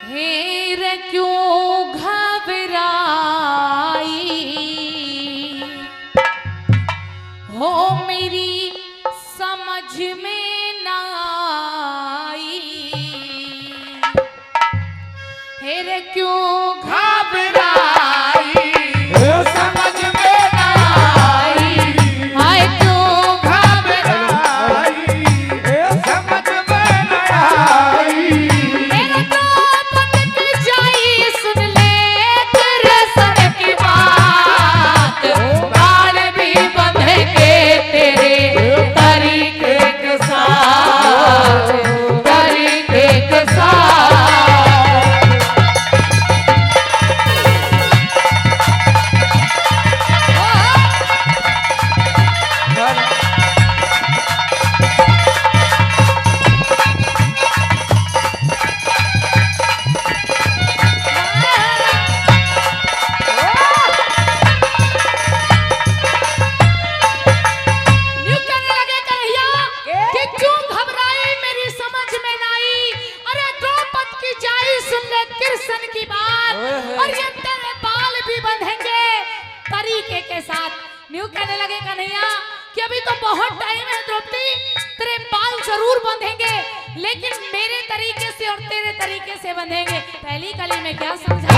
हेर क्यों घबराई हो मेरी समझ में न आई। हेर क्यों घबराई समझ में न आई। हाय क्यों घबराई समझ में न आई। मेरा तो पलक जाई सुन ले कृष्ण की बात। बाल भी बंधेंगे तेरे तरीके के साथ, तरीके के साथ। न्यू कहने लगे कन्हैया कि अभी तो बहुत टाइम है द्रौपदी, तेरे बाल जरूर बंधेंगे लेकिन मेरे तरीके से और तेरे तरीके से बंधेंगे। पहली कली में क्या समझा?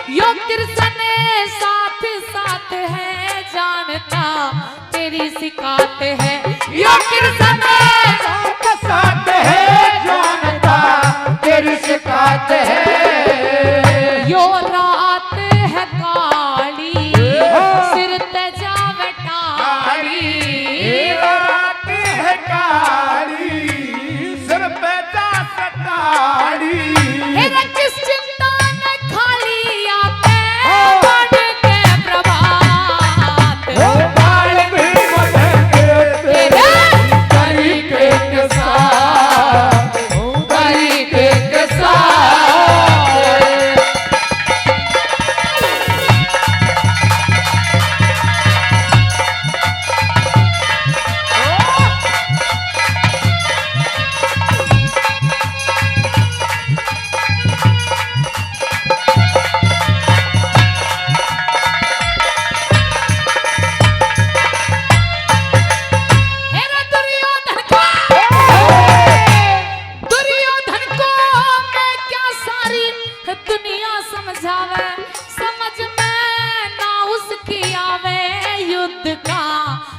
यो कृष्ण साथ साथ है जानता तेरी शिकायत है। यो कृष्ण साथ साथ है जानता तेरी शिकायत है। यो रात है काली सिर ते जावे टाली। यो रात है काली सिर पे जा सटाड़ी।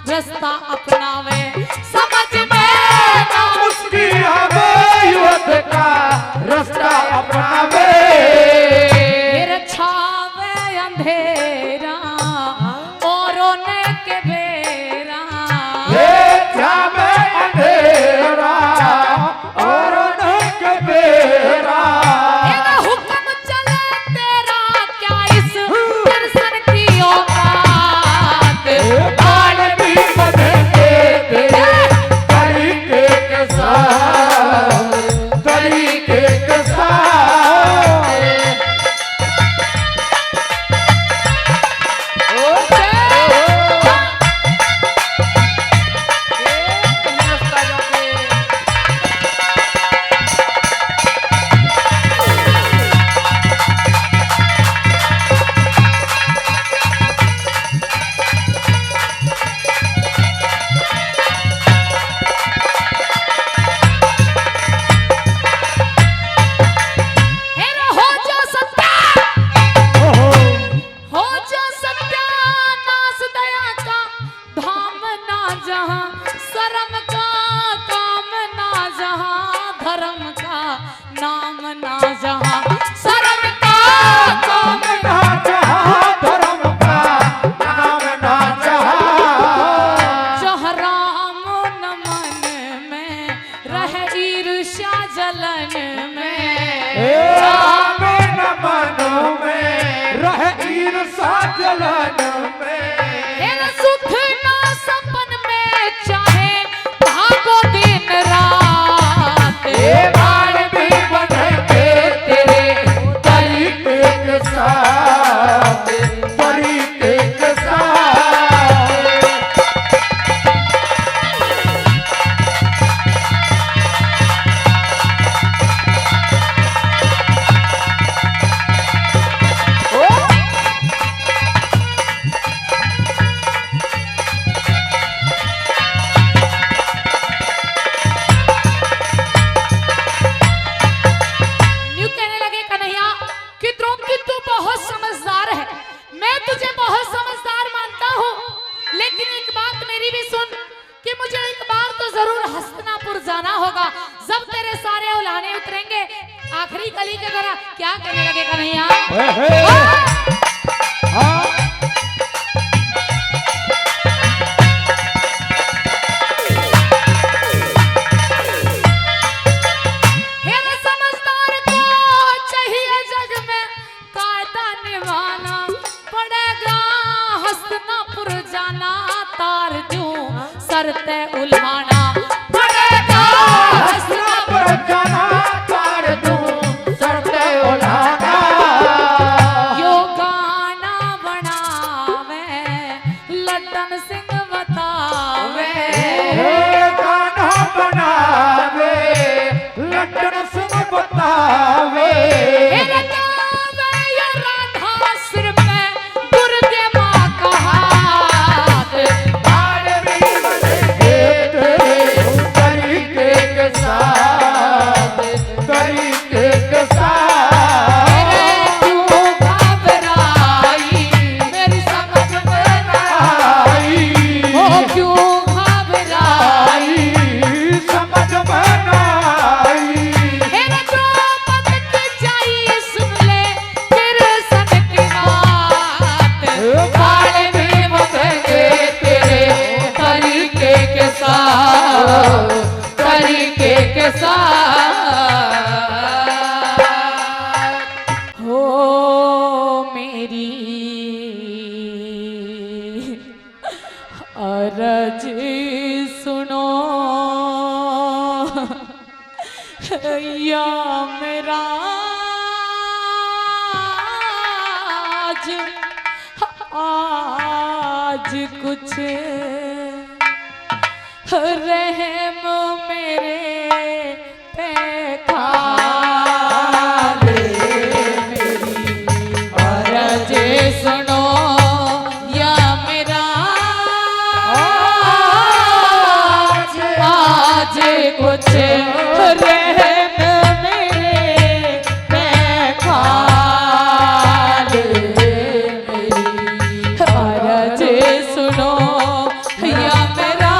रास्ता अपनावे समझ में ना उसकी आवे युद्ध का रास्ता अपनावे। मेरे छावे अंधेरा औरों ने के बेरा। ये छावे अंधेरा औरों ने के बेरा। मेरा हुक्म चले तेरा क्या इस दर्शन की औकात। जलन में सुख ना सपन में चाहे जरूर हस्तिनापुर जाना होगा। जब तेरे सारे उलाने उतरेंगे आखिरी कली के द्वारा क्या कहने लगे कन्हैया? सरते उल्हाना पड़ेगा, हस्तिनापुर जाना तार दूं सरते उल्हाना। यो गाना बनावे लड्डन सिंह बतावे, गाना बनावे लड्डन सिंह बतावे। तरीके के साथ हो मेरी अर्ज सुनो या मेरा आज कुछ रहम मेरे पे खा ले मेरी अर्ज सुनो या मेरा आज कुछ रहम मेरे पे खा ले मेरी अर्ज सुनो या मेरा।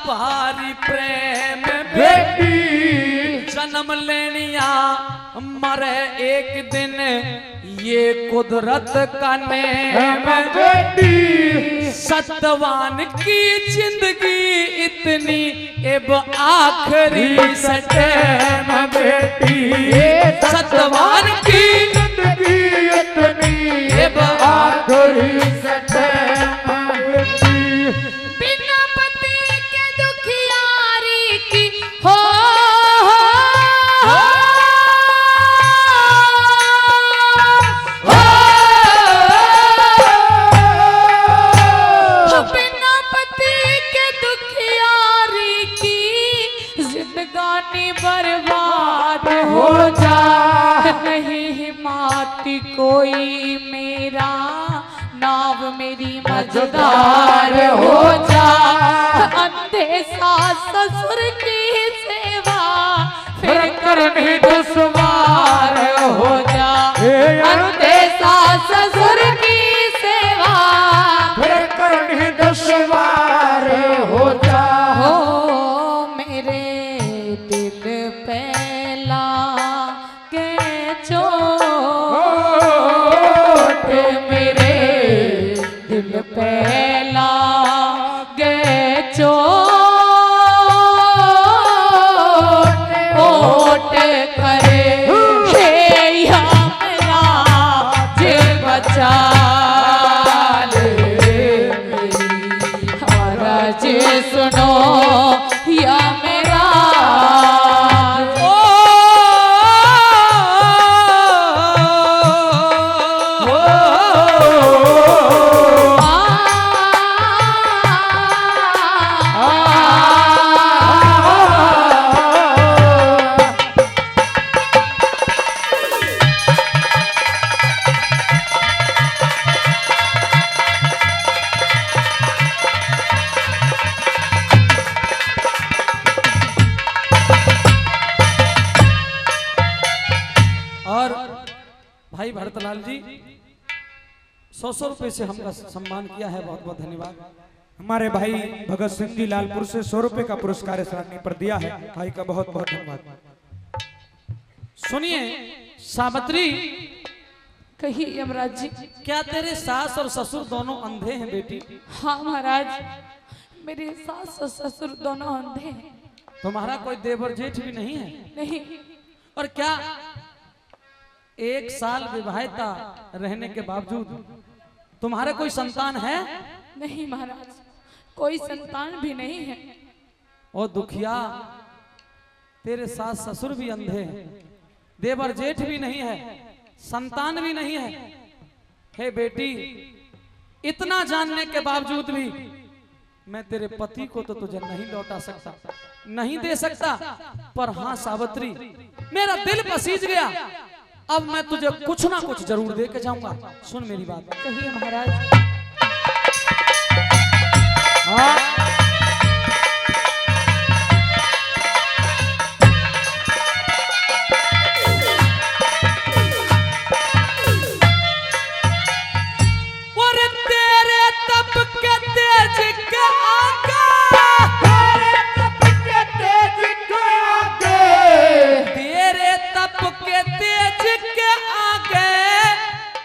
भारी प्रेम बेटी जन्म लेनिया मरे एक दिन ये कुदरत का नेम बेटी। सतवान की जिंदगी इतनी अब आखिरी सटैम बेटी। सतवान की जिंदगी इतनी अब आखिरी सटैम बेटी। हो बिना पति के दुखियारी की जिंदगानी बर्बाद हो जा। नहीं हिमाती कोई मेरा नाव मेरी मझधार हो जा। अंधे सास ससुर की सेवा फिर करनी दुश्वार हो जा। अंधे सास ससुर की सेवा फिर करनी दुश्वार हो जा। हो मेरे दिल पे लागे चोट, मेरे दिल पे लागे चोट, ओट करे भाई भरतलाल जी 100 रुपए से हमका सम्मान किया है, बहुत बहुत धन्यवाद। हमारे भाई भगत सिंह जी लालपुर से 100 रुपए का पुरस्कार सराहनीय पर दिया है, भाई का बहुत बहुत धन्यवाद। सुनिए सावित्री, कहिए यमराज जी। क्या तेरे सास और ससुर दोनों अंधे हैं बेटी? हाँ महाराज, मेरे सास और ससुर दोनों अंधे हैं। तुम्हारा कोई देवर जेठ भी नहीं है? नहीं। और क्या 1 साल विवाहिता रहने के बावजूद तुम्हारे कोई संतान है? नहीं महाराज, कोई संतान भी नहीं है। और दुखिया, तेरे सास ससुर भी अंधे हैं, देवर जेठ भी नहीं है, संतान भी नहीं है। हे बेटी, इतना जानने के बावजूद भी मैं तेरे पति को तो तुझे नहीं लौटा सकता, नहीं दे सकता। पर हाँ सावित्री, मेरा दिल पसीज गया, अब मैं तुझे कुछ ना कुछ जरूर दे के जाऊंगा। सुन मेरी बात। कहिए महाराज।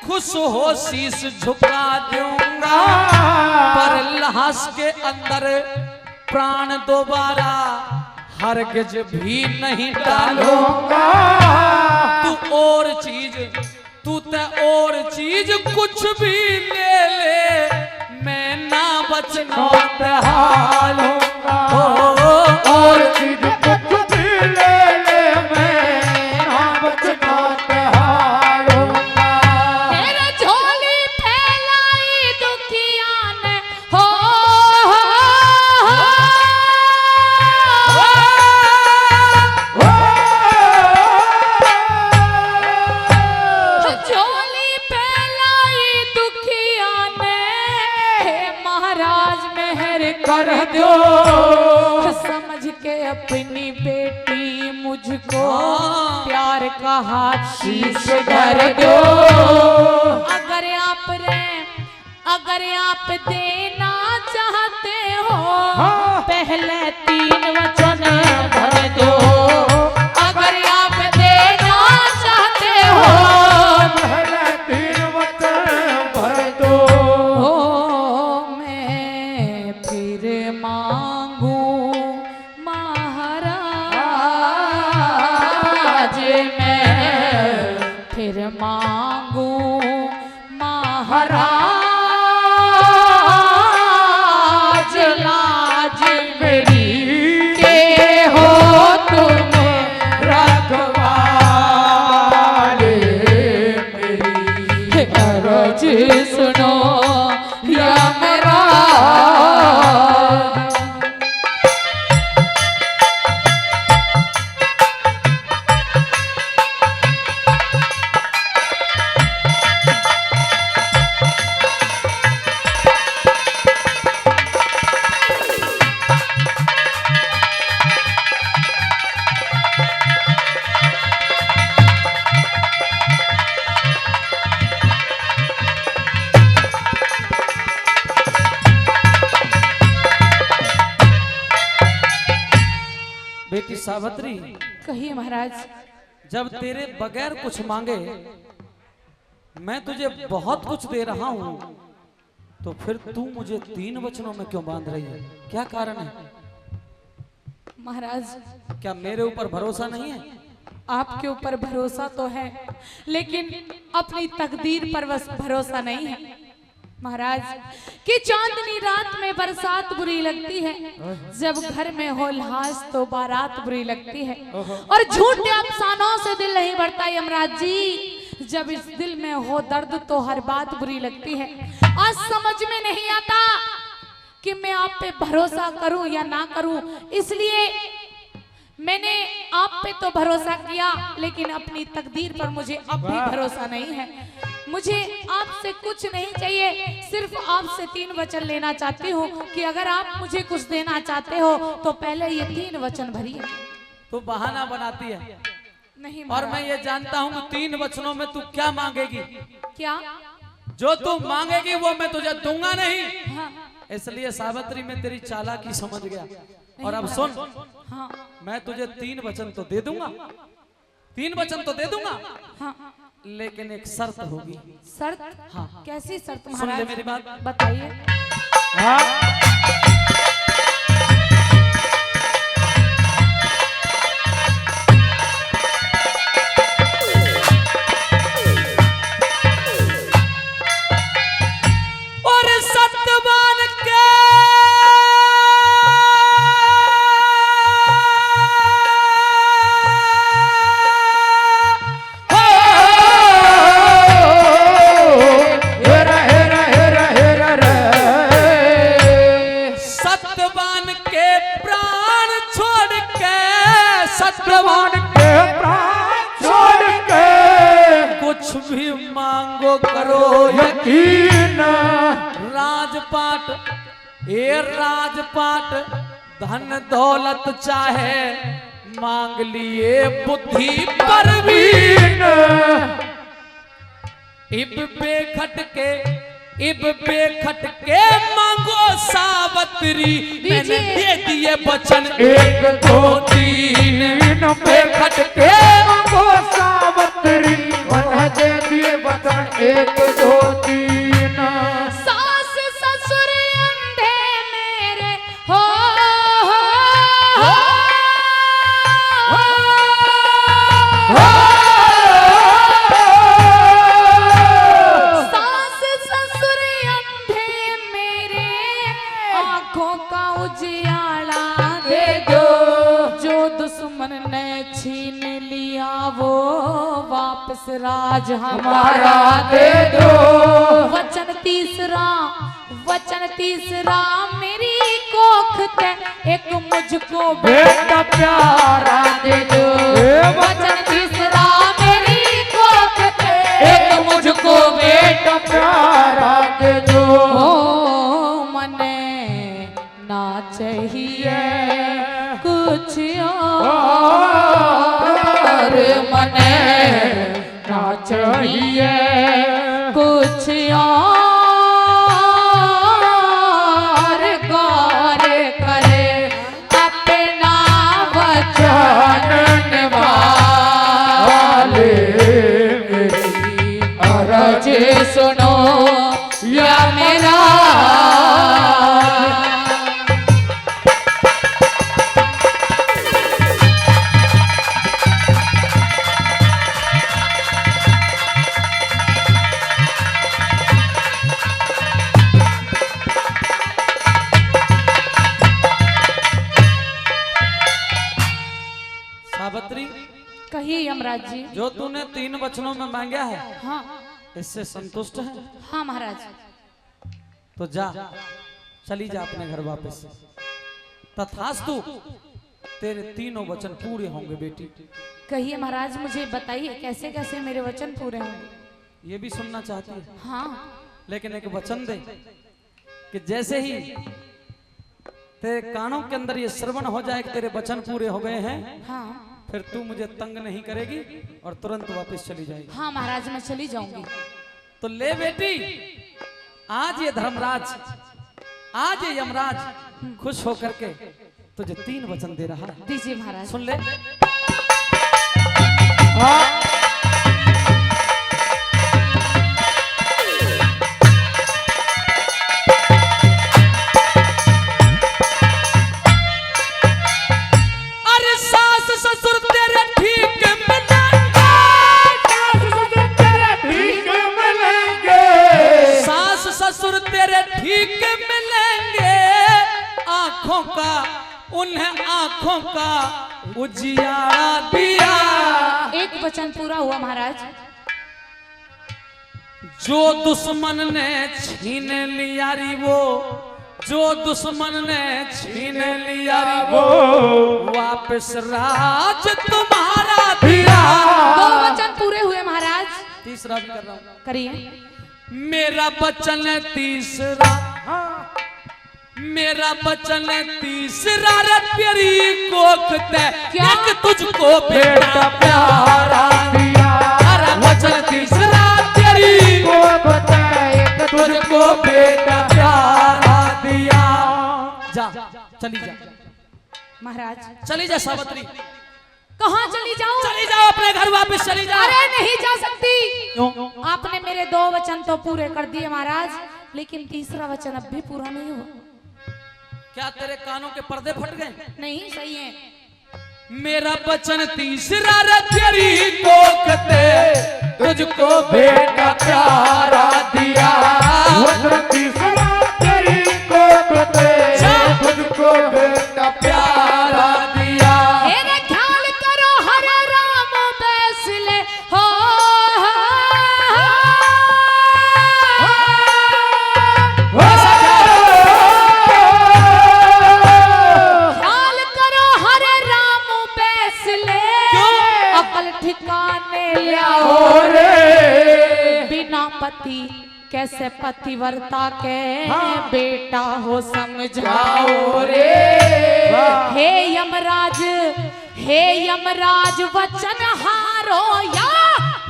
खुश हो शीश झुका दूंगा, पर लाश के अंदर प्राण दोबारा हरगिज भी नहीं डालूंगा। तू और चीज, तू ते और चीज कुछ भी ले ले, मैं ना बचना हालूंगा। और चीज कुछ भी ले ले, मैं ना बचना कर दो, समझ के अपनी बेटी मुझको प्यार का हाथ शीश कर दो। अगर आप देना चाहते हो, पहले 3 वचन भर दो। अगर आप देना चाहते हो, पहले 3 वचन भर दो। मांगू महाराज, लाज मेरी के हो तुम रखवाले, मेरी अर्ज सुनो यमराज। बेटी सावित्री, कहिए महाराज। जब तेरे बगैर कुछ मांगे मैं तुझे बहुत कुछ दे रहा हूँ, तो फिर तू मुझे 3 वचनों में क्यों बांध रही है? क्या कारण है? महाराज, क्या मेरे ऊपर भरोसा नहीं है? आपके ऊपर भरोसा तो है, लेकिन अपनी तकदीर पर बस भरोसा नहीं है महाराज। कि चांदनी रात में बरसात बुरी लगती है, जब घर में हो लाश तो बारात बुरी लगती है। और झूठे अफसानों से दिल नहीं भरता यमराज जी, जब इस दिल में हो दर्द तो हर बात बुरी लगती है। आज समझ में नहीं आता कि मैं आप पे भरोसा करूं या ना करूं, इसलिए मैंने आप पे तो भरोसा किया, लेकिन अपनी तकदीर पर मुझे अब भी भरोसा नहीं है। मुझे आपसे कुछ नहीं चाहिए, सिर्फ आपसे 3 वचन लेना चाहती हूँ कि अगर आप मुझे कुछ देना चाहते हो तो पहले ये 3 वचन भरिए। तो बहाना बनाती है, नहीं और मैं महाराज। ये जानता हूँ कि 3 वचनों में तू क्या मांगेगी। क्या? जो तू मांगेगी वो मैं तुझे दूंगा नहीं। हाँ इसलिए सावित्री में तेरी चालाकी समझ गया। और अब सुन, हाँ मैं तुझे 3 वचन तो दे दूंगा, 3 वचन तो दे दूंगा, हाँ। लेकिन एक शर्त होगी। शर्त? हाँ। कैसी शर्त सुन ले महाराज? मेरी बात। बताइए। और सत्यवान के सत्यवान के प्राण छोड़ के, सत्यवान के प्राण छोड़ के कुछ भी मांगो करो यकीन। राजपाट, ये राजपाट, धन दौलत चाहे मांग लिए बुद्धि परवीन। इब बेखट के मांगो सावत्री, मैंने दे दिए वचन 1 2 3। बेखट के मांगो सावत्री, मैंने दे दिए वचन 1 2 3। सास ससुर अंधे मेरे हो, सास ससुर अंधे मेरे, आंखों का उजियाला दे दो। जो दुश्मन ने छीन लिया वो वापस राज हमारा दे दो। वचन तीसरा मेरी कोख ते एक मुझको बेटा प्यारा दे दो। वचन तीसरा मेरी कोख ते एक मुझको बेटा प्यारा दे दो। ओ मने ना चाहिए कुछ और, मने ना चाहिए कुछ और। गौर करे अपना वचन निभाले, मेरी अर्ज सुनो या मेरा। सावित्री, कहिए यमराज जी। जो तूने 3 वचनों में मांगा है, हाँ इससे संतुष्ट है? हाँ महाराज। तो जा, चली जा अपने घर वापस। तथास्तु, तेरे 3 वचन पूरे होंगे बेटी। कहिए महाराज, मुझे बताइए कैसे कैसे मेरे वचन पूरे होंगे। ये भी सुनना चाहती है, हाँ लेकिन एक वचन दे कि जैसे ही तेरे कानों के अंदर ये श्रवण हो जाए कि तेरे वचन पूरे हो गए हैं, हाँ फिर तू मुझे तंग नहीं करेगी और तुरंत वापस चली जाएगी। हाँ महाराज, मैं चली जाऊंगी। तो ले बेटी, आज ये धर्मराज, आज ये यमराज खुश होकर के तुझे 3 वचन दे रहा है। दीजिए महाराज। सुन ले। अरे सास ससुर तेरे ठीक मिलेंगे, सास ससुर तेरे ठीक मिलेंगे। आंखों का, उन्हें आंखों का उजियारा दिया। एक वचन पूरा हुआ महाराज। जो दुश्मन ने छीन लिया री वो, जो दुश्मन ने छीन लिया री वो, वापस राज तुम्हारा दिया। 2 वचन पूरे हुए महाराज। तीसरा भी कर रहा हूँ। करिए। मेरा वचन तीसरा, मेरा वचन तीसरा रे तेरी कोख ते क्या? एक तुझको बेटा प्यार महाराज। चली जा सावित्री, कहाँ चली जाऊं? चली जाओ अपने घर वापस चली जाओ। अरे नहीं जा सकती। क्यों? आपने मेरे 2 वचन तो पूरे कर दिए महाराज, लेकिन तीसरा वचन अब भी पूरा नहीं हुआ। क्या तेरे कानों के पर्दे फट गए? नहीं, सही है। मेरा वचन तीसरा रे तेरी कोकते तुझको बेटा प्यारा दिया। वचन तीसरा तेरी कोकते तुझको बेटा प्यारा दिया। मेरे ख्याल करो हरे राम फैसले हो, ख्याल करो हरे राम फैसले, अकल ठिकाने लाओ रे। बिना पति कैसे पतिव्रता के बेटा हो समझाओ रे। हे यमराज, हे यमराज वचन हारो या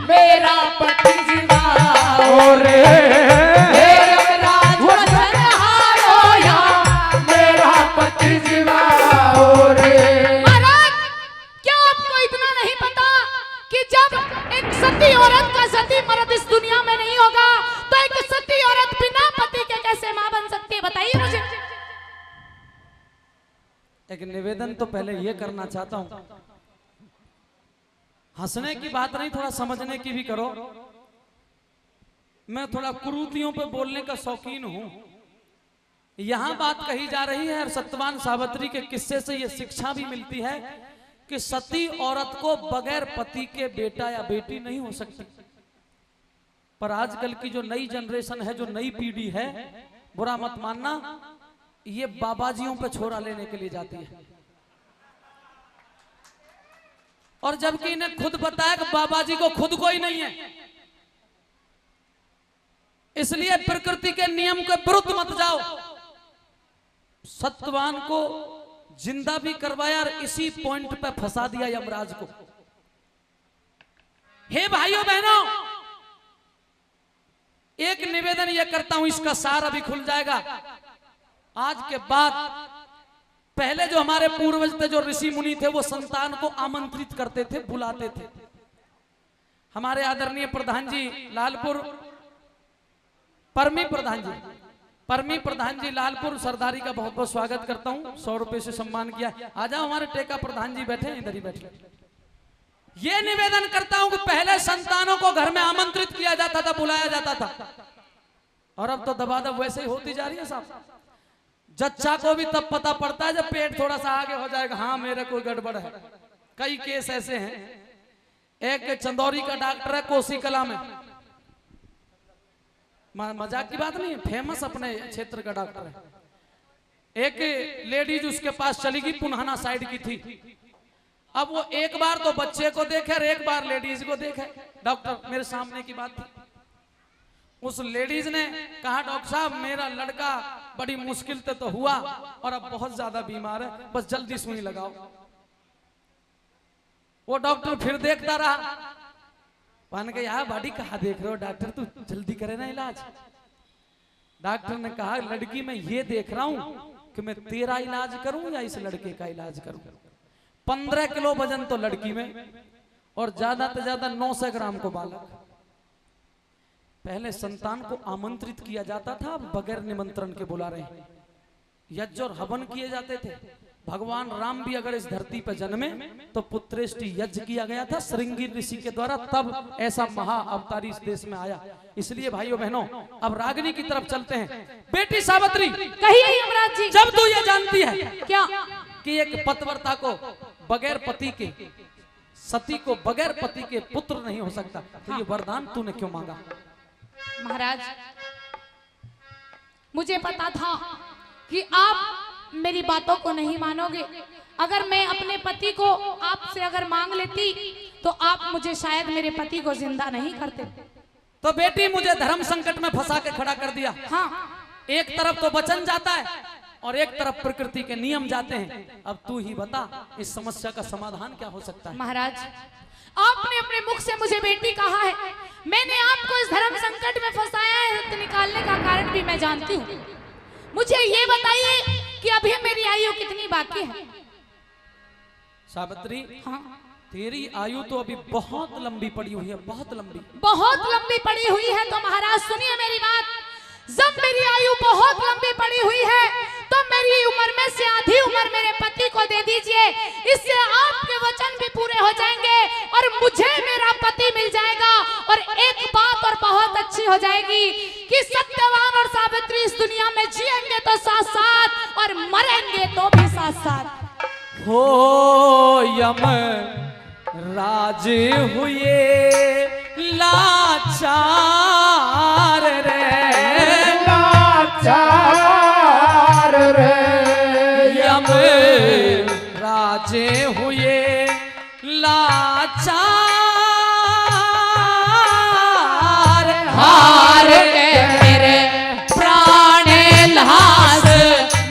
मेरा पति जिवाओ रे। हे यमराज वचन हारो या मेरा पति जिवाओ रे। महाराज, क्या आपको इतना नहीं पता कि जब एक सती औरत का सती मर्द इस दुनिया में नहीं होगा तो एक सती औरत बिना पति के कैसे मां बन सकती है? बताइए मुझे। एक निवेदन तो पहले ये करना चाहता हूं, हंसने की बात नहीं, थोड़ा समझने की भी करो। मैं थोड़ा कुरीतियों पे बोलने का शौकीन हूं। यहां बात कही जा रही है और सत्यवान सावित्री के किस्से से ये शिक्षा भी मिलती है कि सती औरत को बगैर पति के बेटा या बेटी नहीं हो सकती। पर आजकल की जो नई जनरेशन है, जो नई पीढ़ी है, बुरा मत मानना, ये बाबाजियों पे छोरा लेने के लिए जाती है। और जबकि इन्हें खुद पता है कि बाबाजी को खुद कोई नहीं है। इसलिए प्रकृति के नियम के विरुद्ध मत जाओ। सत्यवान को जिंदा भी करवाया और इसी पॉइंट पे फंसा दिया यमराज को। हे भाइयों बहनों, एक निवेदन यह करता हूं, इसका सार अभी खुल जाएगा। आज के बाद पहले जो हमारे पूर्वज थे, जो ऋषि मुनि थे, वो संतान को आमंत्रित करते थे, बुलाते थे। हमारे आदरणीय प्रधान जी लालपुर, परमी प्रधान जी लालपुर सरदारी का बहुत बहुत स्वागत करता हूं। 100 रुपए से सम्मान किया। आ जाओ, हमारे टेका प्रधान जी बैठे हैं, इधर ही बैठे। ये निवेदन करता हूं कि पहले संतानों को घर में आमंत्रित किया जाता था, बुलाया जाता था, और अब तो दबादब वैसे ही होती जा रही है साहब। जच्चा को भी तब पता पड़ता है जब पेट थोड़ा सा आगे हो जाएगा, हाँ मेरा कोई गड़बड़ है। कई केस ऐसे हैं। एक चंदौरी का डॉक्टर है कोसी कला में, मजाक की बात नहीं है, फेमस अपने क्षेत्र का डॉक्टर है। एक लेडीज उसके पास चली गई, पुनहाना साइड की थी। अब वो एक बार तो बच्चे को देखे और एक बार लेडीज को देखे। डॉक्टर मेरे सामने की बात थी। उस लेडीज ने कहा, डॉक्टर साहब मेरा लड़का बड़ी मुश्किल से तो हुआ और अब बहुत ज्यादा बीमार है, बस जल्दी सुई लगाओ। वो डॉक्टर फिर देखता रहा, मान के यार बॉडी कहाँ देख रहे हो डॉक्टर, तू जल्दी करे ना इलाज। डॉक्टर ने कहा, लड़की मैं ये देख रहा हूं कि मैं तेरा इलाज करूं या इस लड़के का इलाज करूं। 15 किलो वजन तो लड़की में और ज्यादा से ज्यादा 900 ग्राम को बालक। पहले संतान को आमंत्रित किया जाता था, अब बगैर निमंत्रण के बुला रहे हैं। यज्ञ और हवन किए जाते थे। भगवान राम भी अगर इस धरती पर जन्मे तो पुत्रेष्टि यज्ञ किया गया था श्रृंगी ऋषि के द्वारा, तब ऐसा महा अवतारी इस देश में आया। इसलिए भाइयों बहनों, अब रागिनी की तरफ चलते हैं। बेटी सावित्री, कहिए यमराज जी। जब तू ये जानती है क्या कि एक पतिव्रता को बगैर पति के, सती को बगैर पति के पुत्र नहीं हो सकता, तो ये वरदान तूने क्यों मांगा? महाराज, मुझे पता था कि आप मेरी बातों को नहीं मानोगे। अगर मैं अपने पति को आपसे अगर मांग लेती तो आप मुझे शायद मेरे पति को जिंदा नहीं करते। तो बेटी मुझे धर्म संकट में फंसा के खड़ा कर दिया। हाँ, एक तरफ तो वचन जाता है और एक तरफ प्रकृति के नियम जाते हैं। अब तू ही बता, इस समस्या का समाधान क्या हो सकता है? महाराज, आपने अपने मुख से मुझे बेटी कहा है, मैंने आपको इस धर्म संकट में फंसाया है, तो निकालने का कारण भी मैं जानती हूँ। मुझे ये बताइए कि अभी मेरी आयु कितनी बाकी है? सावित्री, हाँ, तेरी आयु तो अभी बहुत लंबी पड़ी हुई है, बहुत लंबी। बहुत लंबी पड़ी हुई है तो महाराज सुनिए मेरी बात। जब मेरी आयु बहुत लंबी पड़ी हुई है तो मेरी उम्र में से आधी उम्र मेरे पति को दे दीजिए, इससे आपके वचन भी पूरे हो जाएंगे और मुझे मेरा पति मिल जाएगा। और एक बात और बहुत अच्छी हो जाएगी कि सत्यवान और सावित्री इस दुनिया में जिएंगे तो साथ साथ और मरेंगे तो भी साथ साथ। हो यम राज हुए लाचार रे, लाचार रे, यम राजे हुए लाचार, हार के मेरे प्राण लाश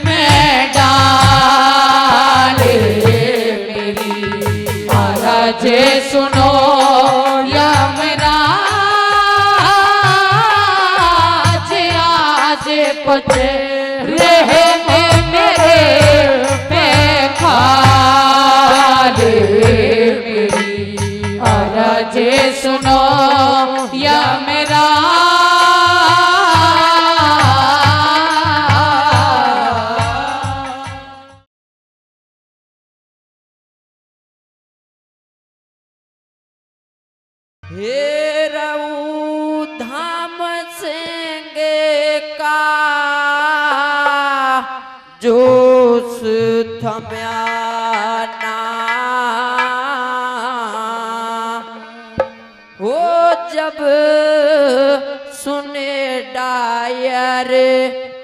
में डाले मेरी आवाज़ सुनो यमराज, आज पचे रहे मेरे पे खाले मेरी आवाज़ सुनो यमराज। हे रऊ धाम सिंगे का जोश थम्याना हो जब सुने डायर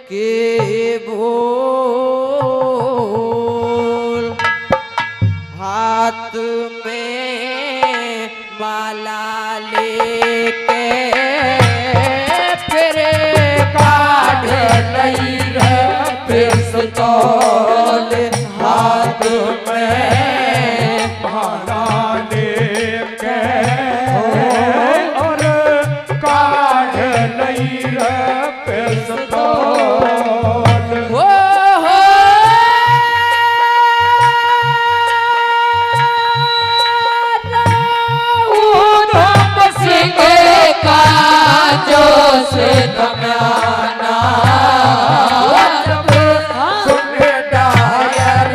के बोल, हाथ में माला लेके फिर काढ़ लई रे पिस्तौल, हाथ में माला लेके और काढ़ लई रे पिस्तौल। हो जोश थम्याना जब सुने डायर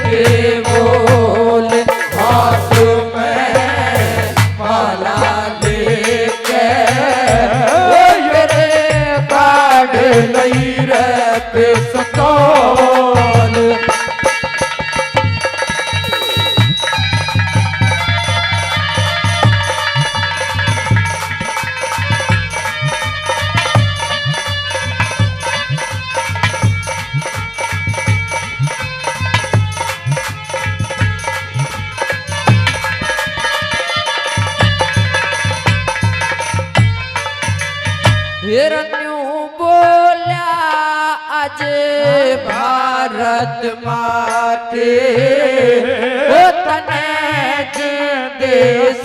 के बोल, हाथ में माला लेके मेरे काढ़ लई रे पिस्तौल। हिरण्यू बोला आज भारत माते ओ तने देश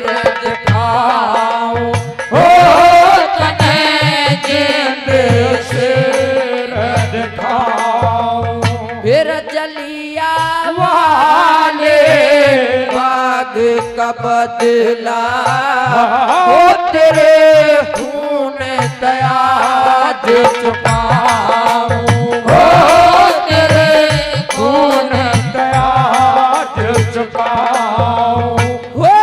रज खाऊं, हो तने देश रज खाऊं। फिर जलिया वाले बाग का बदला हो तेरे खून दयाज चुकाऊं, हो तेरे खून दयाज चुकाऊं। हो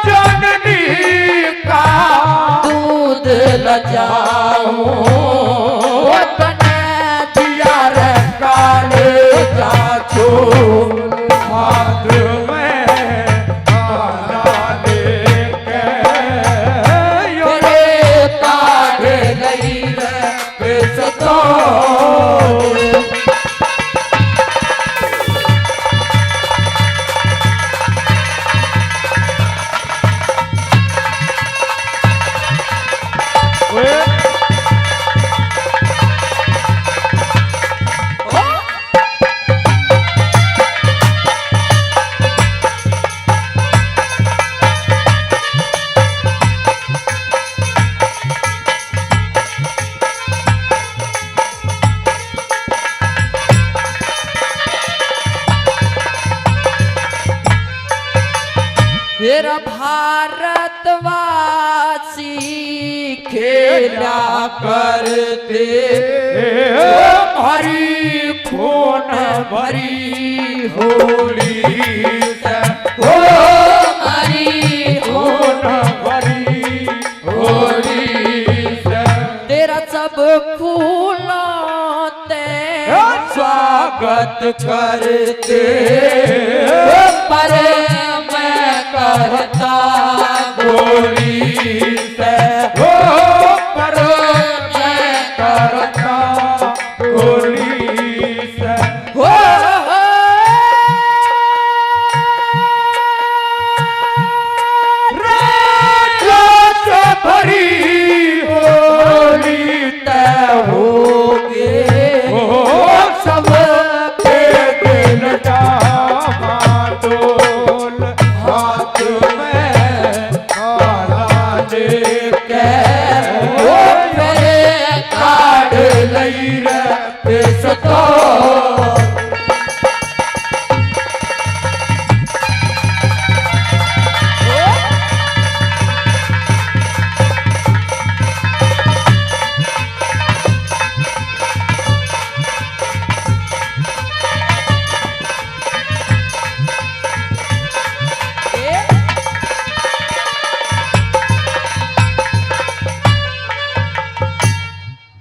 जननी का दूध लजाऊं, तने दिया रे काले जाचो, हाथ में माला लेके तेरे काढ़ लई रे पिस्तौल। वासी खेला करते हरी खून भरी होली से हो हरी खून भरी होली से तेरा सब फूलों ते स्वागत करते पर मैं करता होली से हो पर मैं करता होली से हो रात भरी होली तय होगे हो सब के दिल डामाडोल हाथ में काला लेके वो मेरे काढ़ लई रे सतो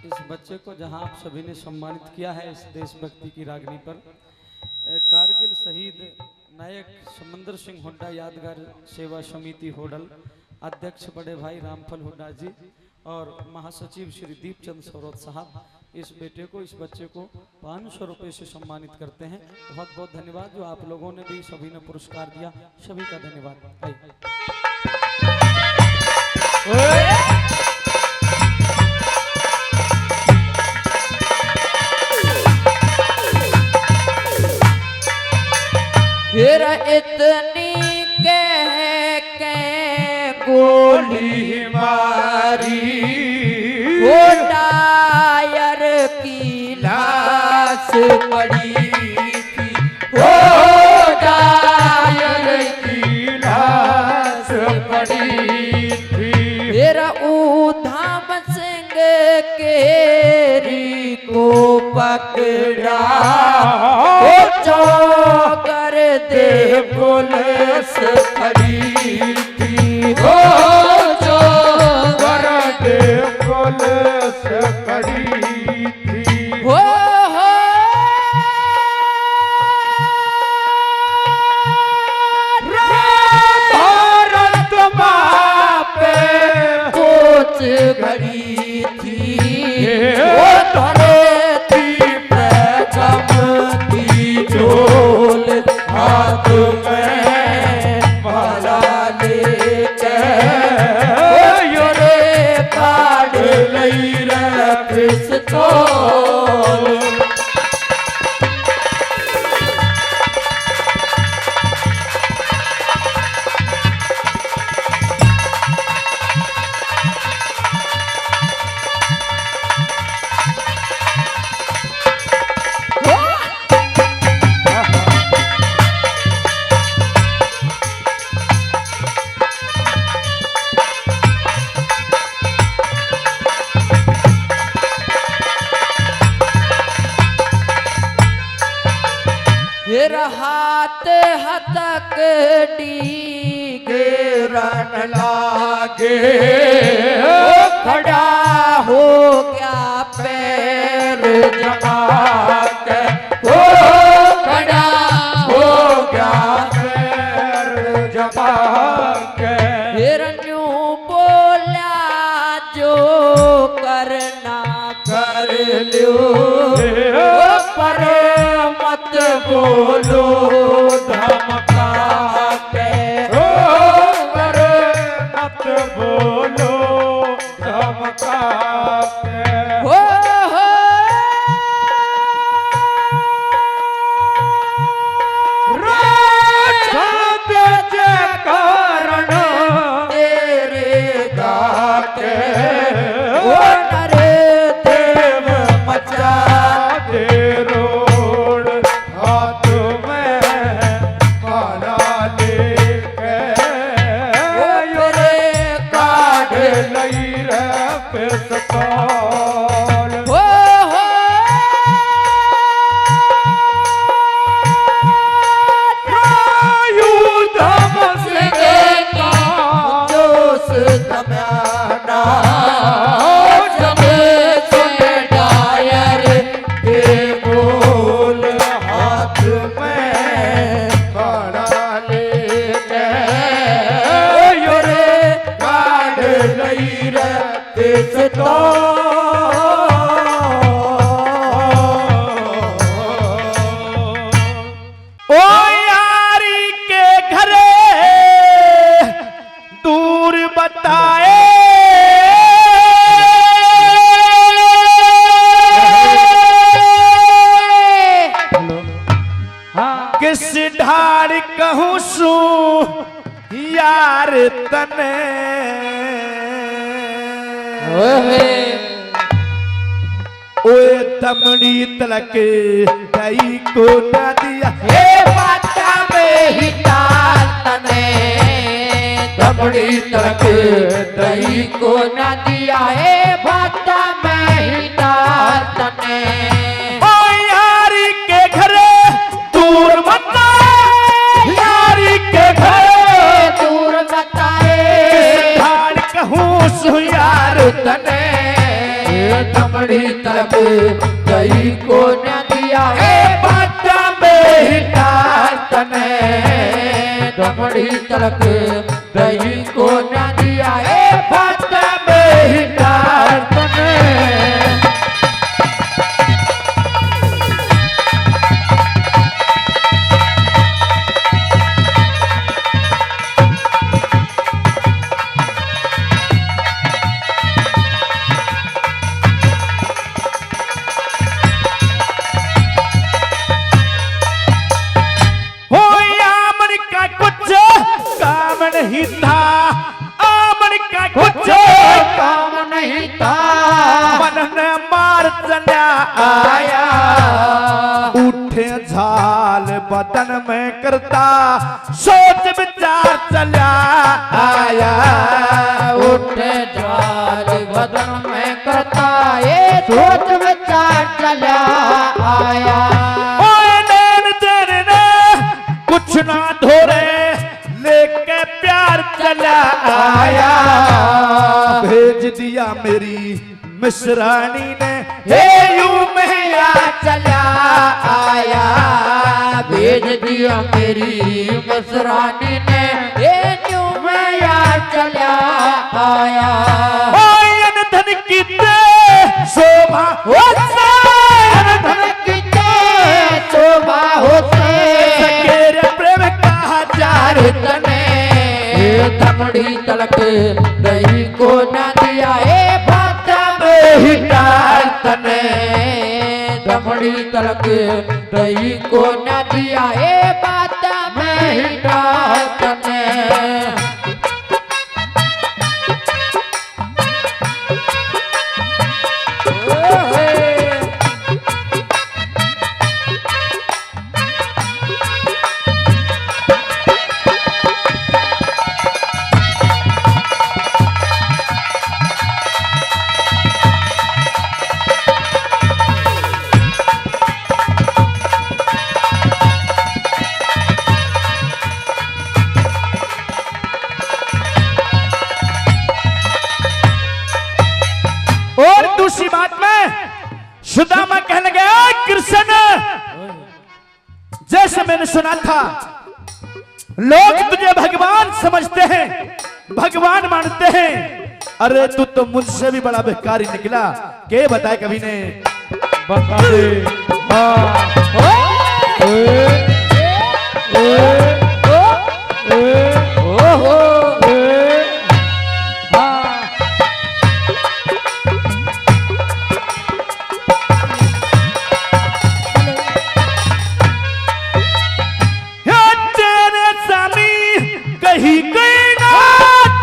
इस बच्चे को जहां आप सभी ने सम्मानित किया है इस देशभक्ति की रागनी पर कारगिल शहीद नायक समंदर सिंह हुड्डा यादगार सेवा समिति होडल अध्यक्ष बड़े भाई रामफल हुड्डा जी और महासचिव श्री दीपचंद सौरत साहब इस बेटे को इस बच्चे को 500 रुपए से सम्मानित करते हैं। बहुत बहुत धन्यवाद। जो आप लोगों ने भी सभी ने पुरस्कार दिया सभी का धन्यवाद। आइए। फिर इतनी कह के गोली मारी वो टायर की लाश पड़ी थी वो टायर की लाश पड़ी थी फिर उधम सिंह केरी को पकड़ा वो चौकर दे पुलिस खड़ी थी वो कर दे पुलिस खड़ी थी हो भारत माँ पे कोच घड़ी थी वो धरती पे चमकी झोल हाथ में माला लेके योरे काढ़ लई रे पिस्तौल फिर हाथ हतक गिरन लागे खड़ा हो गया पैर जमा के हो खड़ा हो गया पैर जमा के फिर यूं बोला जो करना कर लो पर मत बोलो धमका के ओ पर मत बोलो धमका के हो रात के कारण तेरे गाते वो नरे देव मचा दे रोड हाथ में माला लेके वो तेरे सू यार तने ओए दमड़ी तलक दई को न दिया हे बाटा में ही तने दमड़ी तक दही को न दिया हे बाटा में ही तने ओ यारी के घरे दूर मत यारी के घरे दूर बताए ठाड़ कहूँ सु यार तने दमड़ी तक दही को न दिया हे बाटा में ही तने दमड़ी तक दही को न दिया हे बाटा में ही तने हो आमन का कुछ काम नहीं था आमन का कुछ काम नहीं था मन ने मार चला आया उठे झाल बदन में करता सोच विचार चला आया उठे जाल बदन में करता ये सोच विचार चला आया ओए नैन तेरे ने कुछ ना धोरे लेके प्यार चला आया भेज दिया मेरी मिसरानी ने हे यूं मैया चला आया भेज दिया मेरी मसरानी ने हे यूं मैया चला आया ओए धन की शोभा होता धन की शोभा होते तेरे प्रेम का चार तने दमड़ी तलक दही को न दिया हे बाटा में ही तने दमड़ी तलक दही को न दिया हे बाटा में ही तने और दूसरी बात में सुदामा कहने गया कृष्ण जैसे मैंने सुना था लोग तुझे भगवान समझते हैं भगवान मानते हैं अरे तू तो मुझसे भी बड़ा भिखारी निकला के बताए कभी ने बता दे तेरे स्वामी कहीं गई ना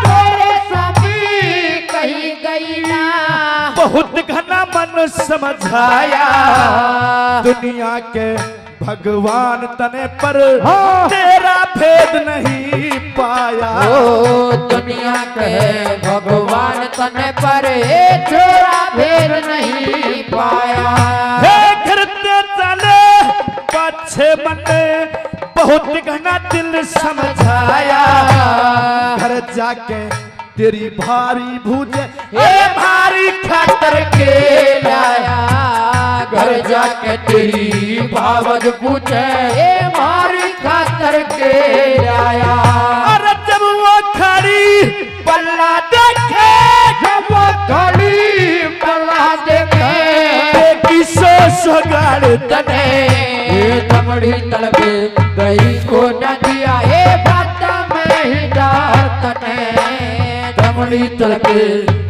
तेरे सभी कही गई ना बहुत घना मन समझाया दुनिया के भगवान तने पर तेरा भेद नहीं पाया ओ दुनिया के भगवान तने पर छोरा भेद नहीं पाया हे घरते चले पाछे बने बहुत घना दिल समझाया घर जाके तेरी भारी भूजे हे भारी खातर के लाया घर जाके तेरी भावज पूछे हे भारी खातर के लाया अरे जब वो खड़ी पल्ला देखे जब वो खड़ी पल्ला देखे किसो सगाड़ तने ये दमड़ी तलक दही को न दिया हे बाटा में ही तने दमड़ी तलक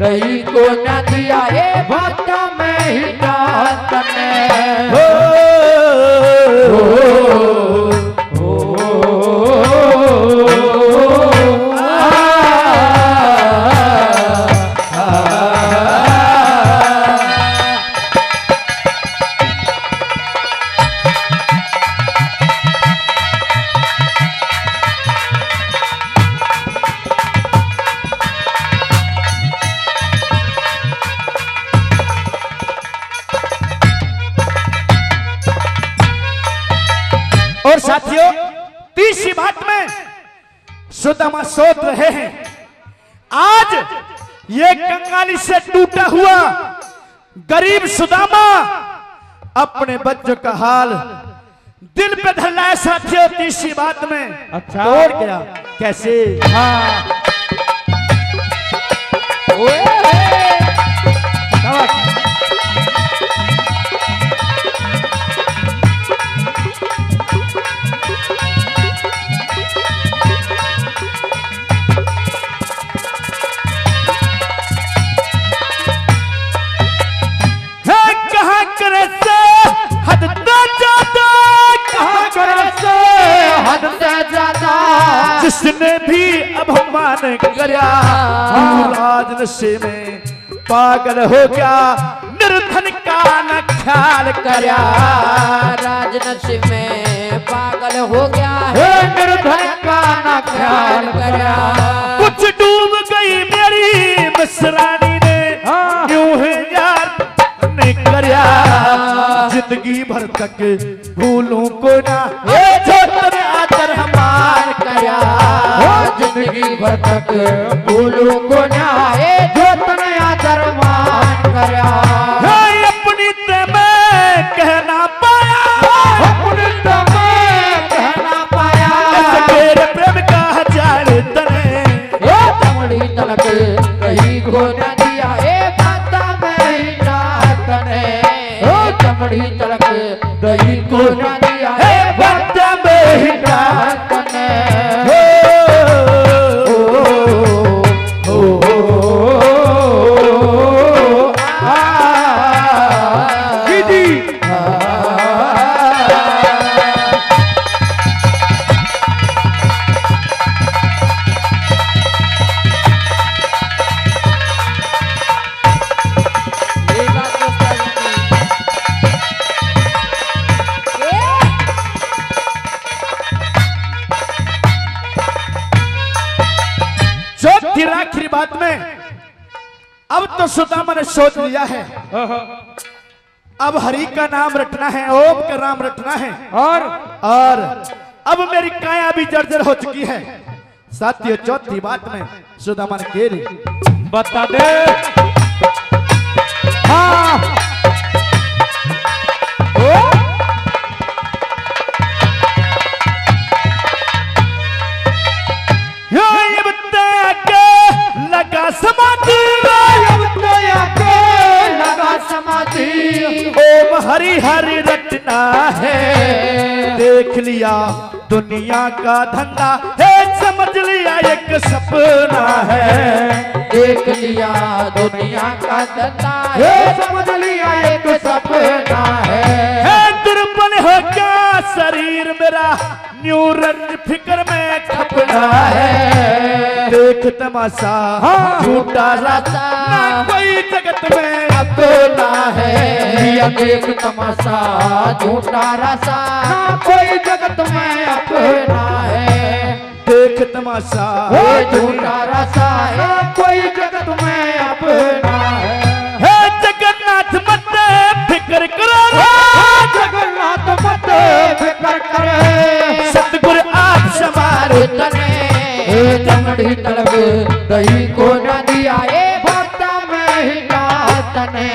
दही को न दिया हे बाटा में ही तने हो साथियों, तीसरी बात में सुदामा सोच रहे हैं, आज ये कंगाली से टूटा हुआ गरीब सुदामा अपने बच्चों का हाल दिल पे धर लाया साथियों। तीसरी बात में अच्छा। तोड़ गया कैसे? हाँ जिसने भी अभिमान करया राज नशे में पागल हो गया, निर्धन का न ख्याल करया। राज नशे में पागल हो गया है, निर्धन का न ख्याल करया। कुछ डूब गई मेरी मिसरानी ने, यूं है यार ने करया। जिंदगी भर तक भूलूं को ना, जो तेरे आदर हमार करया। जिंदगी भर तक भूलूं को ना, जो तेरे आदर मान करया। अपनी ते मैं कहना पाया, अपनी ते मैं कहना पाया। तेरे प्रेम का जाल तने, दमड़ी तलक कहीं को न दिया, बाता में ही रात ने। दमड़ी तलक कहीं को न दिया, बाता में ही रात ने। आखिरी बात में अब तो सुदामा ने सोच लिया है, अब हरि का नाम रटना है, ओम का नाम रटना है, और अब मेरी काया भी जर्जर हो चुकी है। साथियों, चौथी बात में सुदामा ने कह रही, बता दे। हाँ लगा समाधि, लगा समाधि। ओम हरि हरि रटना है, देख लिया दुनिया का धंधा है, समझ लिया एक सपना है। देख लिया दुनिया का धंधा है, समझ लिया एक सपना है। दुर्बल हो गया शरीर मेरा, न्यू रंज फिक्र में खपना है। देख तमाशा झूठा रास्ता, ना कोई जगत में अपना है। देख तमाशा झूठा रास्ता, ना कोई जगत में अपना है। देख तमाशा झूठा रास्ता, ना कोई जगत में अपना है। जगन्नाथ मत फिक्र करो, जगन्नाथ मत फिक्र करे। सतगुरु आप समार तने, दमड़ी तलब दही को न दिया, भक्ता में ही तने।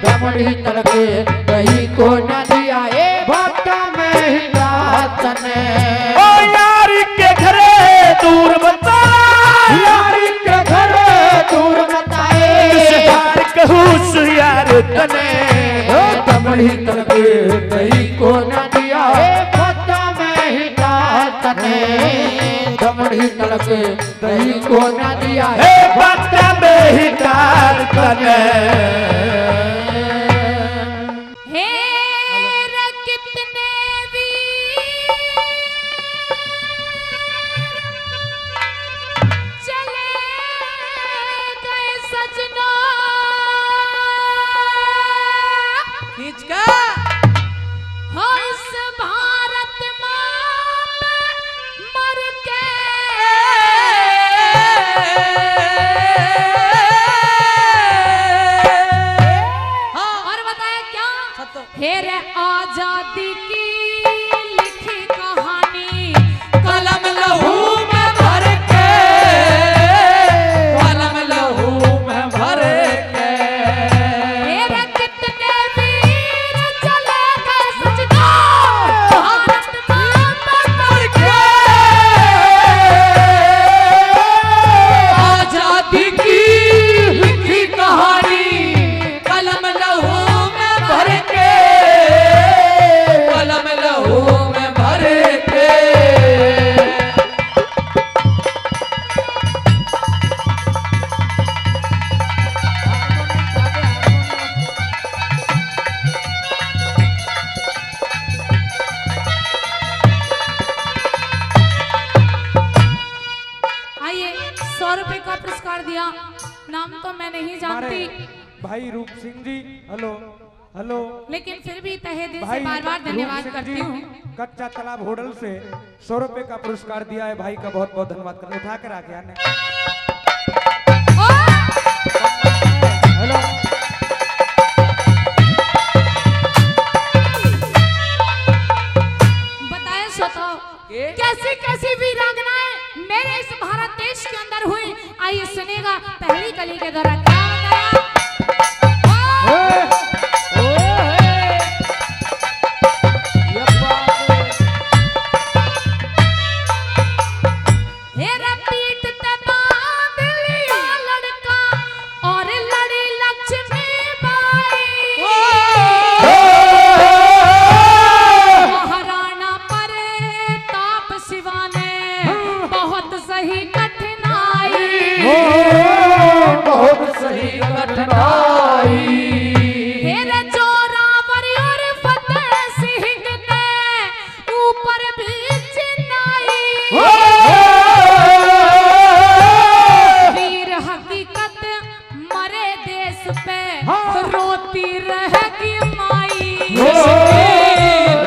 दमड़ी तलब दही को न दिया, भक्ता में ही तने। ओ यारी के घरे दूर बता, यारी के घरे दूर बताए। कहूँ यार तने, दमड़ी तलब दही को न दिया, भक्ता में ही तने। दमड़ी तलक दही को न दिया, भक्ता में ही तने। कितने चले गए सजना, खींच का हाँ इस भारत माँ मर के। हाँ और बताया क्या, हेरे आजादी की लिखी का नहीं जानती, भाई रूप सिंह जी, हेलो हेलो, लेकिन फिर भी तहे दिल से भाई बार बार धन्यवाद रूप सिंह करती जी, हूँ। कच्चा तालाब होटल से 100 रुपए का पुरस्कार दिया है, भाई का बहुत बहुत धन्यवाद करते, उठा कर आके आने। हेलो, बताएं श्रोताओ, कैसी कैसी वीरांगनाएं मेरे इस भारत देश के अंदर हुई, आइए सुनेगा पहली कली के दौरान क्या बताया। हेरा पीठ ते बांध लिया लड़का और लड़ी लक्ष्मी बाई, महाराणा प्रताप शिवा ने बहुत सही कठिनाई, बहुत सही कठिनाई। हेरे जोरावर और फतेह सिंह ने ऊपर भी चिनाई, वीर हकीकत मरे देश पे रोती रहेगी माई,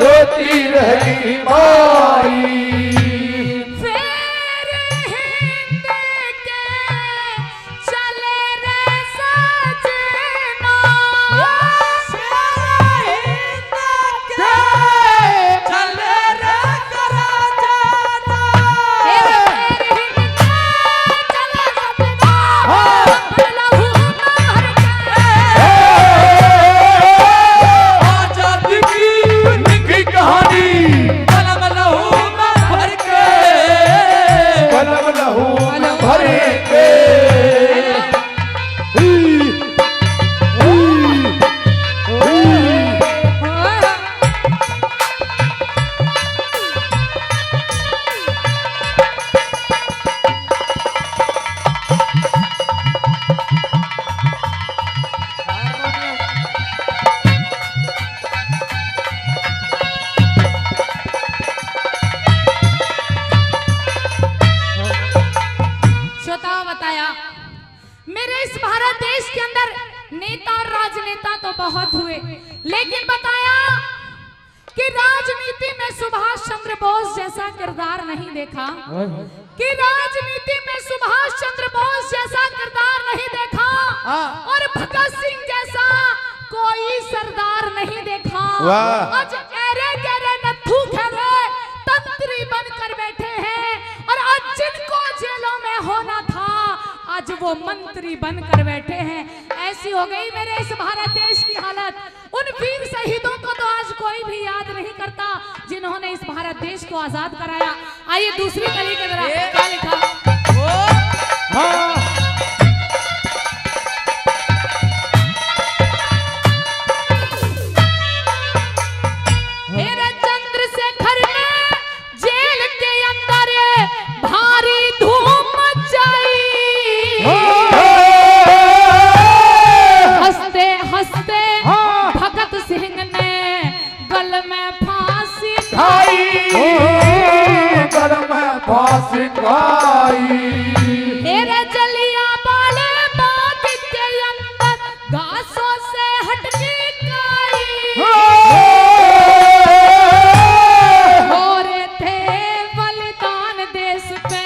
रोती रहेगी माई। फिर हिंद के चले रे सजना, आजादी की निकी कहानी कलम लहू में भर के, कलम लहू में भर के। श्रोताओं बताया, मेरे इस भारत देश के अंदर नेता और राजनेता तो बहुत हुए, लेकिन बताया कि राजनीति में सुभाष चंद्र बोस जैसा किरदार नहीं देखा, कि राजनीति में सुभाष चंद्र बोस जैसा किरदार नहीं देखा, और भगत सिंह जैसा कोई सरदार नहीं देखा। वाह। आज एरे गहरे नथु खरे तंत्री बनकर बैठे हैं, और आज जिनको जेलों में होना था आज वो मंत्री बनकर बैठे हैं। ऐसी हो गई मेरे इस भारत देश की हालत। उन वीर शहीदों को तो आज कोई भी याद नहीं करता जिन्होंने इस भारत देश को आजाद कराया। आइए दूसरी कली के तरफ क्या लिखा। मेरे चंद्रशेखर ने जेल के अंदर भारी धूम मचाई, हंसते हंसते भगत सिंह ने गल में फांसी खाई, कलम में फांसी खाई। मेरे जलियांवाले बाग के अंदर घासों से हटके हो रहे थे बलिदान देश पे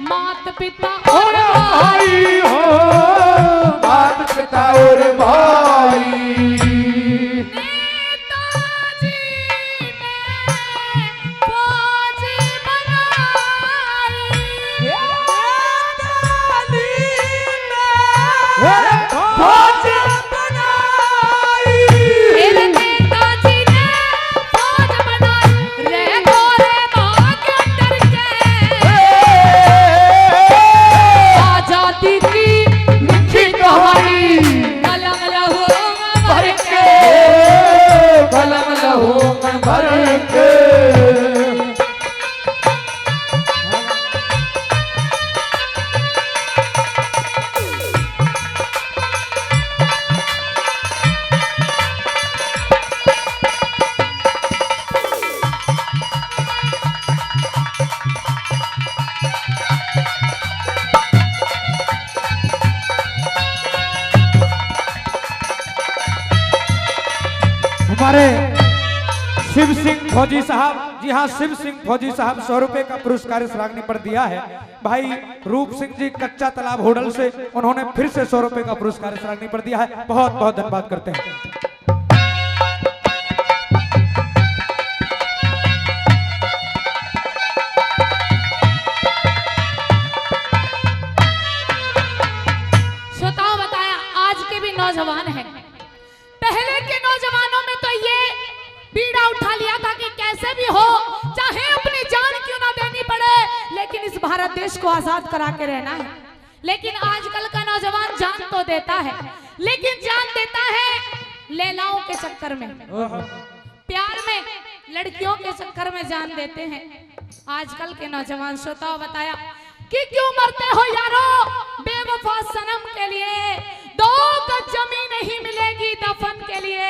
माता पिता और भाई, हो माता पिता और भाई। नेताजी ने फौज बनाई, फौज बनाई। मेरे नेताजी ने फौज बनाई, रे गोरे भाग डर के आजादी की निकी कहानी कलम लहू में भर के। कलम लहू में भर के। हमारे शिव सिंह फौजी साहब, जी हाँ शिव सिंह फौजी साहब 100 रुपए का पुरस्कार इस रागनी पर दिया है। भाई रूप सिंह जी कच्चा तालाब होटल से, उन्होंने फिर से 100 रुपए का पुरस्कार इस रागनी पर दिया है। बहुत बहुत धन्यवाद करते हैं। श्रोताओं बताया आज के भी नौजवान हैं, पहले के नौजवानों में तो ये बीड़ा उठा लिया था कि कैसे भी हो चाहे अपनी जान क्यों ना देनी पड़े लेकिन इस भारत देश को आजाद करा के रहना है। लेकिन आजकल का नौजवान जान तो देता है, लेकिन जान देता है लैलाओं के चक्कर में, प्यार में, लड़कियों के चक्कर में जान देते हैं आजकल के नौजवान। श्रोताओं बताया कि क्यों मरते हो यारो बेवफा सनम के लिए, 2 गज जमीन नहीं मिलेगी दफन के लिए,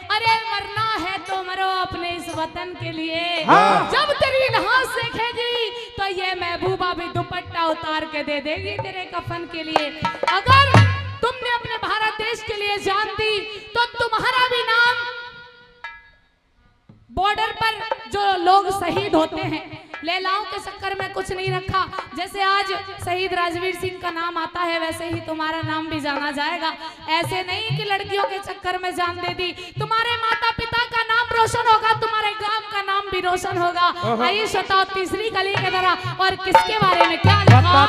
अरे मरना है तो मरो अपने इस वतन के लिए। जब तेरी नहास देखेगी तो ये महबूबा भी दुपट्टा उतार के दे देगी तेरे कफन के लिए। अगर तुमने अपने भारत देश के लिए जान दी तो तुम्हारा भी नाम बॉर्डर पर जो लोग शहीद होते हैं लैलाओं के चक्कर में कुछ नहीं रखा, जैसे आज शहीद राजवीर सिंह का नाम आता है वैसे ही तुम्हारा नाम भी जाना जाएगा। ऐसे नहीं कि लड़कियों के चक्कर में जान दे दी, तुम्हारे माता पिता का नाम रोशन होगा, तुम्हारे गांव का नाम भी रोशन होगा। आइए श्रोताओ तीसरी कली के तरह और किसके बारे में क्या लिखा?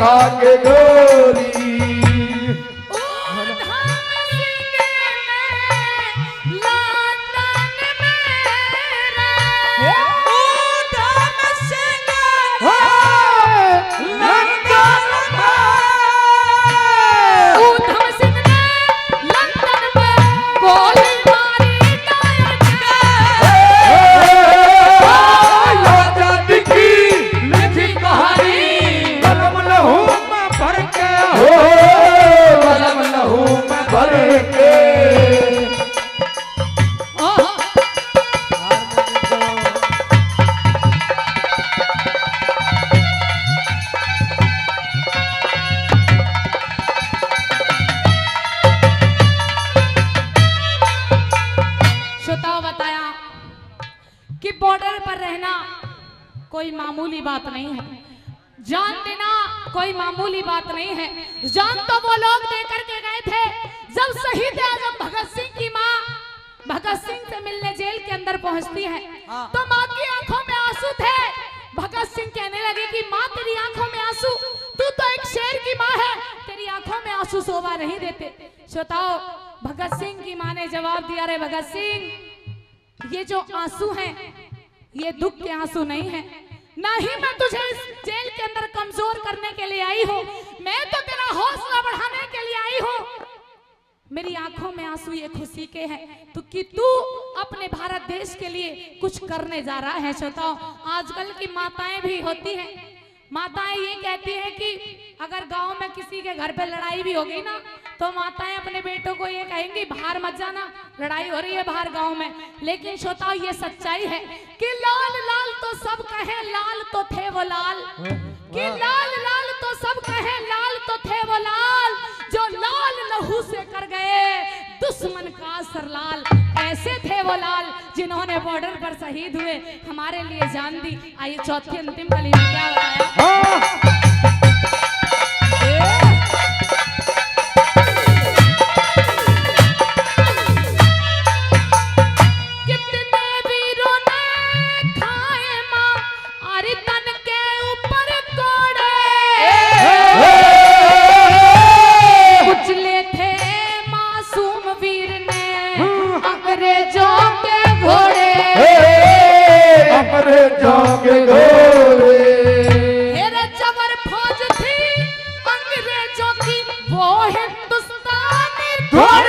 खाके गोली बॉर्डर पर रहना कोई मामूली बात नहीं है, जान देना कोई मामूली बात नहीं है। जान तो वो लोग दे करके गए थे जब शहीद आजम भगत सिंह की माँ भगत सिंह से मिलने जेल के अंदर पहुंचती है तो माँ की आंखों में आंसू थे। भगत सिंह कहने लगे कि माँ तेरी आंखों में आंसू, तू तो एक शेर की माँ है, तेरी आंखों में आंसू शोभा नहीं देते। श्रोताओ भगत सिंह की माँ ने जवाब दिया, रे भगत सिंह ये जो आंसू हैं ये दुख के आंसू नहीं है, ना ही मैं तुझे इस जेल के अंदर कमजोर करने के लिए आई हूँ, मैं तो तेरा हौसला बढ़ाने के लिए आई हूँ। मेरी आंखों में आंसू ये खुशी के हैं तो कि तू अपने भारत देश के लिए कुछ करने जा रहा है। श्रोताओ आजकल की माताएं भी होती हैं, माताएं ये कहती है कि अगर गांव में किसी के घर पे लड़ाई भी होगी ना तो माताएं अपने बेटों को ये कहेंगी बाहर मत जाना, लड़ाई हो रही है बाहर गांव में। लेकिन श्रोताओ ये सच्चाई है कि लाल लाल तो सब कहे लाल तो थे वो लाल, कि लाल लाल तो सब कहे लाल तो थे वो लाल, जो लाल लहू से कर गए दुश्मन का सरलाल। ऐसे थे वो लाल जिन्होंने बॉर्डर पर शहीद हुए, हमारे लिए जान दी। आइए चौथी अंतिम कली में क्या बताया? कुचले थे मासूम वीर ने द्वार